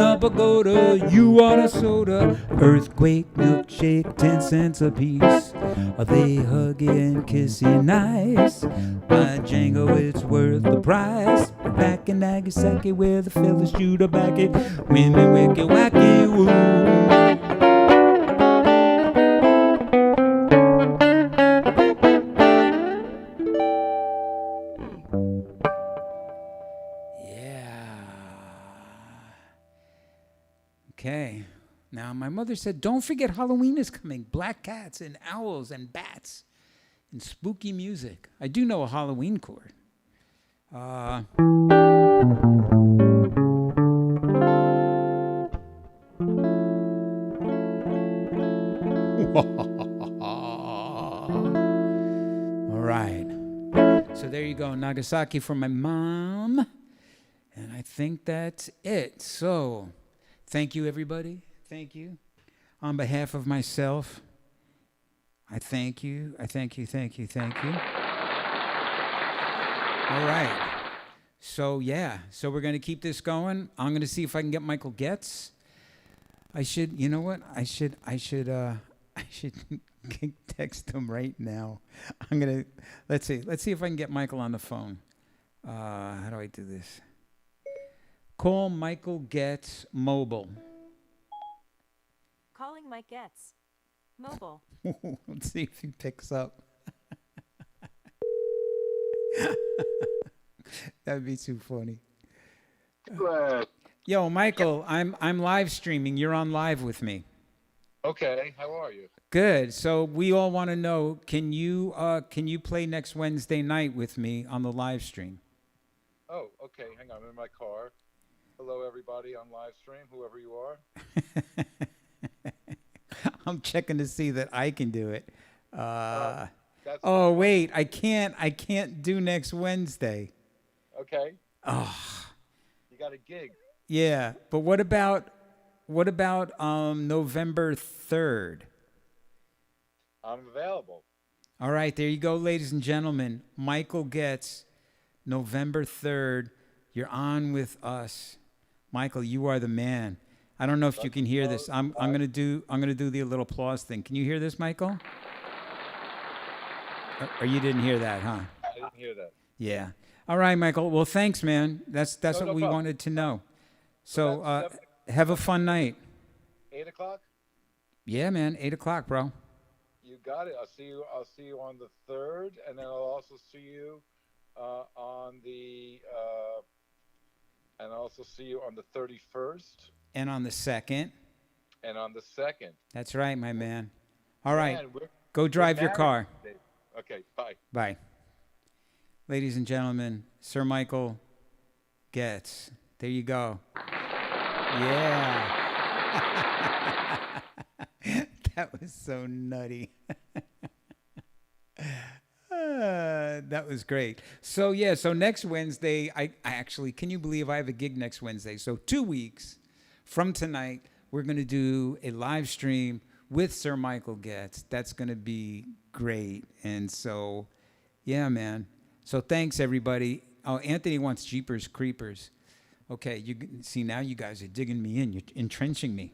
a pagoda, you want a soda. Earthquake, milkshake, 10 cents a piece. They huggy and kissy nice. By Django, it's worth the price. Back in Nagasaki where the fellas shoot a backy. Women wicky wacky woo. Okay. Now, my mother said, don't forget Halloween is coming. Black cats and owls and bats and spooky music. I do know a Halloween chord. All right. So there you go. Nagasaki for my mom. And I think that's it. So... thank you, everybody. Thank you. On behalf of myself, I thank you. I thank you, thank you, thank you. All right. So, yeah. So we're going to keep this going. I'm going to see if I can get Michael Getz. I should, you know what? I should text him right now. Let's see if I can get Michael on the phone. How do I do this? Call Michael Getz mobile. Calling Mike Getz mobile. Let's see if he picks up. That'd be too funny. Yo, Michael, I'm live streaming. You're on live with me. Okay, how are you? Good. So we all want to know, can you play next Wednesday night with me on the live stream? Oh, okay. Hang on, I'm in my car. Hello, everybody on live stream, whoever you are. I'm checking to see that I can do it. Oh, wait, I can't do next Wednesday. Okay. Oh. You got a gig. Yeah, but what about November 3rd? I'm available. All right, there you go, ladies and gentlemen. Michael Getz, November 3rd. You're on with us. Michael, you are the man. I don't know if you can hear this. I'm gonna do the little applause thing. Can you hear this, Michael? Or you didn't hear that, huh? I didn't hear that. Yeah. All right, Michael. Well, thanks, man. That's what we problem. wanted to know. So have a fun night. 8 o'clock? Yeah, man. 8 o'clock, bro. You got it. I'll see you on the 3rd, and then I'll also see you on the 31st. And on the 2nd. And on the 2nd. That's right, my man. All right. Man, go drive your car. Okay, bye. Bye. Ladies and gentlemen, Sir Michael Getz. There you go. Yeah. That was so nutty. That was great. So, yeah, so next Wednesday, I actually, can you believe I have a gig next Wednesday? So 2 weeks from tonight, we're going to do a live stream with Sir Michael Getz. That's going to be great. And so, yeah, man. So thanks, everybody. Oh, Anthony wants Jeepers Creepers. Okay, you see, now you guys are digging me in. You're entrenching me.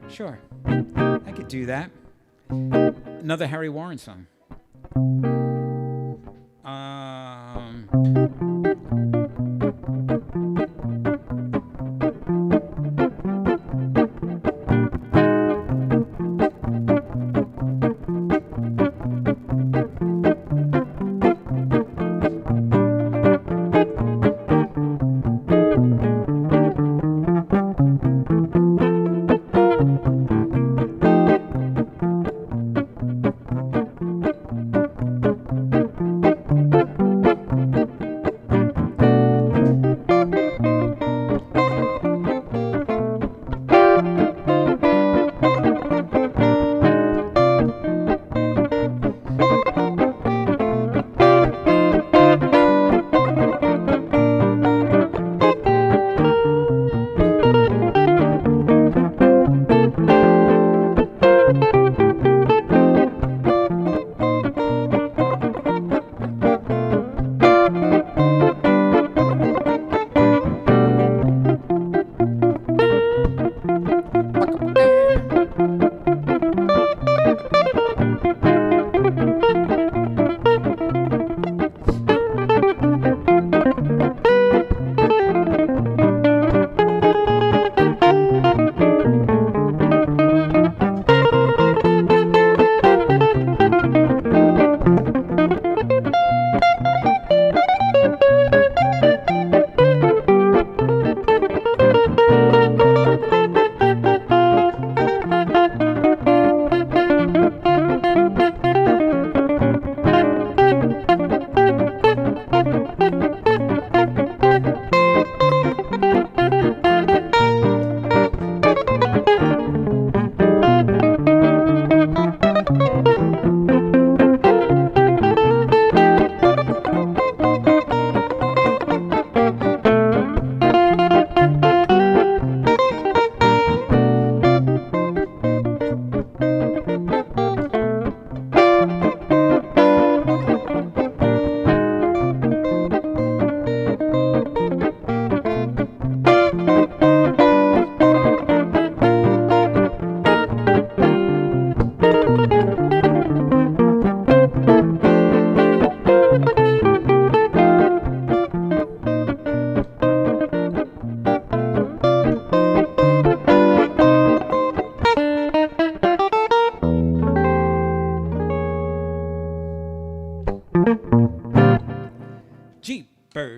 Sure, I could do that. Another Harry Warren song.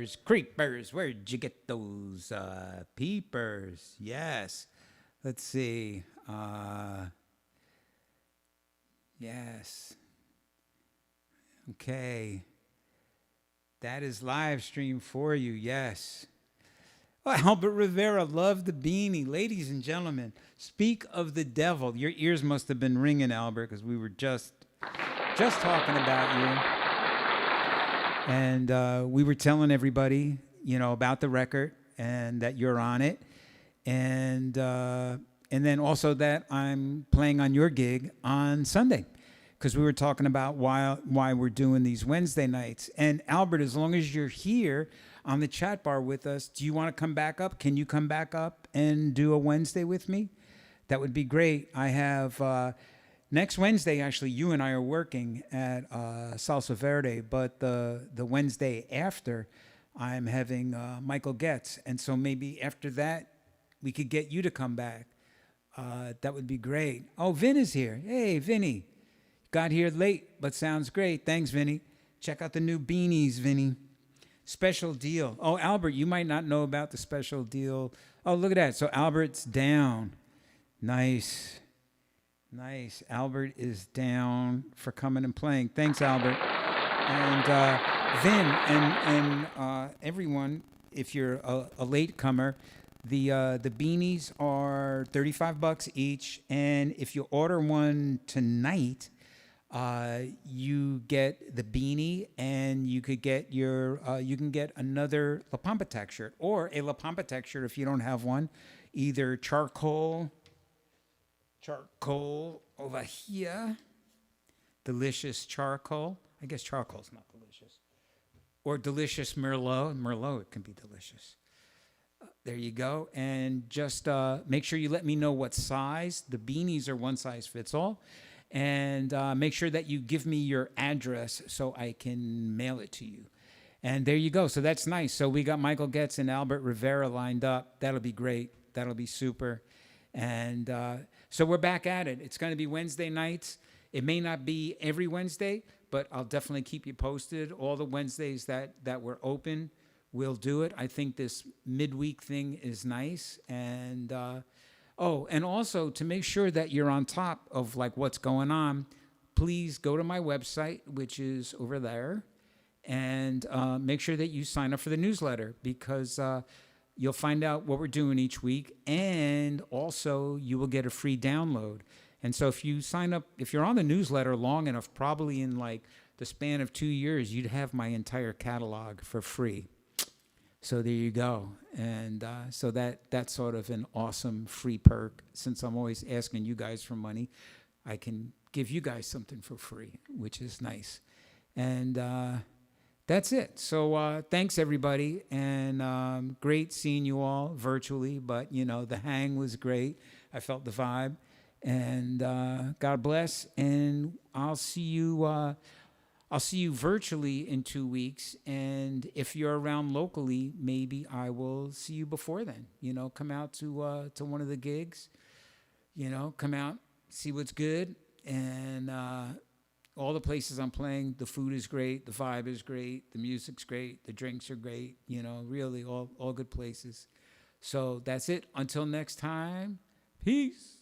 Jeepers creepers, where'd you get those peepers? Yes. Let's see. Yes. Okay. That is live stream for you. Yes. Oh, Albert Rivera, love the beanie. Ladies and gentlemen, speak of the devil. Your ears must have been ringing, Albert, because we were just talking about you. And we were telling everybody, about the record and that you're on it. And then also that I'm playing on your gig on Sunday, because we were talking about why we're doing these Wednesday nights. And Albert, as long as you're here on the chat bar with us, do you want to come back up? Can you come back up and do a Wednesday with me? That would be great. I have next Wednesday, actually, you and I are working at Salsa Verde, but the Wednesday after, I'm having Michael Getz. And so maybe after that, we could get you to come back. That would be great. Oh, Vin is here. Hey, Vinny. Got here late, but sounds great. Thanks, Vinny. Check out the new beanies, Vinny. Special deal. Oh, Albert, you might not know about the special deal. Oh, look at that. So Albert's down. Nice. Nice. Albert is down for coming and playing. Thanks, Albert. And Vin and everyone, if you're a latecomer, the beanies are $35 each, and if you order one tonight, you get the beanie, and you could get you can get another La Pampatec shirt, or a La Pampatec shirt if you don't have one, either charcoal over here, delicious charcoal. I guess charcoal's not delicious, or delicious Merlot. It can be delicious. There you go. And just make sure you let me know what size. The beanies are one size fits all. And make sure that you give me your address so I can mail it to you. And there you go. So that's nice. So we got Michael Getz and Albert Rivera lined up. That'll be great. That'll be super. And so we're back at it. It's going to be Wednesday nights. It may not be every Wednesday, but I'll definitely keep you posted. All the Wednesdays that we're open, we'll do it. I think this midweek thing is nice. And and also to make sure that you're on top of like what's going on, please go to my website, which is over there, and make sure that you sign up for the newsletter, because you'll find out what we're doing each week, and also you will get a free download. And so if you sign up, if you're on the newsletter long enough, probably in like the span of 2 years, you'd have my entire catalog for free. So there you go. And so that's sort of an awesome free perk. Since I'm always asking you guys for money, I can give you guys something for free, which is nice. And that's it. So thanks, everybody. And great seeing you all virtually. But, the hang was great. I felt the vibe. And God bless. And I'll see you virtually in 2 weeks, and if you're around locally, maybe I will see you before then. Come out to one of the gigs. Come out, see what's good, and all the places I'm playing, the food is great, the vibe is great, the music's great, the drinks are great. Really all good places. So that's it. Until next time, peace.